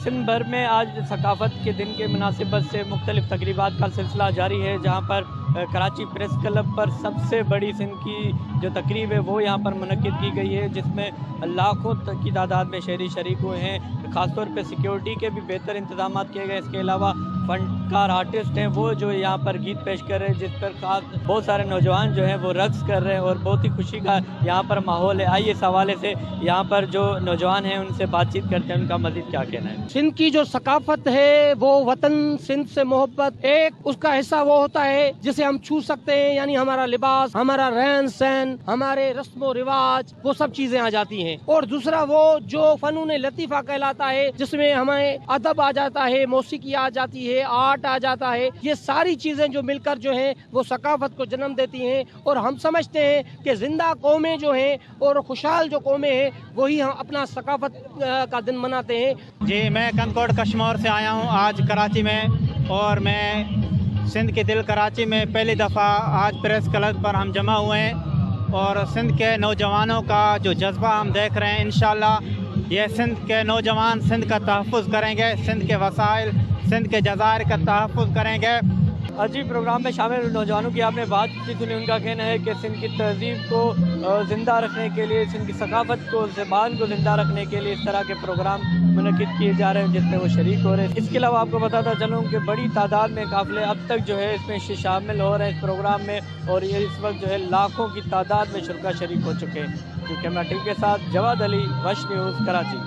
سندھ بھر میں آج ثقافت کے دن کے مناسبت سے مختلف تقریبات کا سلسلہ جاری ہے، جہاں پر کراچی پریس کلب پر سب سے بڑی سندھ کی جو تقریب ہے وہ یہاں پر منعقد کی گئی ہے، جس میں لاکھوں کی تعداد میں شہری شریک ہوئے ہیں۔ خاص طور پہ سیکیورٹی کے بھی بہتر انتظامات کیے گئے۔ اس کے علاوہ فنکار آرٹسٹ ہیں وہ جو یہاں پر گیت پیش کر رہے ہیں، جس پر خاص بہت سارے نوجوان جو ہیں وہ رقص کر رہے ہیں اور بہت ہی خوشی کا یہاں پر ماحول ہے۔ آئیے اس حوالے سے یہاں پر جو نوجوان ہیں ان سے بات چیت کرتے ہیں، ان کا مزید کیا کہنا ہے۔ سندھ کی جو ثقافت ہے وہ وطن سندھ سے محبت ایک اس کا حصہ وہ ہوتا ہے جسے ہم چھو سکتے ہیں، یعنی ہمارا لباس، ہمارا رہن سہن، ہمارے رسم و رواج، وہ سب چیزیں آ جاتی ہیں۔ اور دوسرا وہ جو فنون لطیفہ کہلاتا ہے، جس میں ہمیں ادب آ جاتا ہے، موسیقی آ جاتی ہے، آرٹ آ جاتا ہے۔ یہ ساری چیزیں جو مل کر جو ہیں وہ ثقافت کو جنم دیتی ہیں، اور ہم سمجھتے ہیں کہ زندہ قومیں جو ہیں اور خوشحال جو قومیں ہیں وہی ہم اپنا ثقافت کا دن مناتے ہیں۔ جی، میں کندکوٹ کشمور سے آیا ہوں آج کراچی میں، اور میں سندھ کے دل کراچی میں پہلی دفعہ آج پریس کلب پر ہم جمع ہوئے ہیں، اور سندھ کے نوجوانوں کا جو جذبہ ہم دیکھ رہے ہیں، انشاءاللہ یہ سندھ کے نوجوان سندھ کا تحفظ کریں گے، سندھ کے وسائل، سندھ کے جزائر کا تحفظ کریں گے۔ جی، پروگرام میں شامل نوجوانوں کی آپ نے بات کی سنی، ان کا کہنا ہے کہ سندھ کی تہذیب کو زندہ رکھنے کے لیے، سندھ کی ثقافت کو، زبان کو زندہ رکھنے کے لیے اس طرح کے پروگرام منعقد کیے جا رہے ہیں جس میں وہ شریک ہو رہے ہیں۔ اس کے علاوہ آپ کو بتاتا چلوں کہ بڑی تعداد میں قافلے اب تک جو ہے اس میں شامل ہو رہے ہیں اس پروگرام میں، اور یہ اس وقت جو ہے لاکھوں کی تعداد میں شرکا شریک ہو چکے ہیں۔ کیمرہ ٹیم کے ساتھ جواد علی، وش نیوز، کراچی۔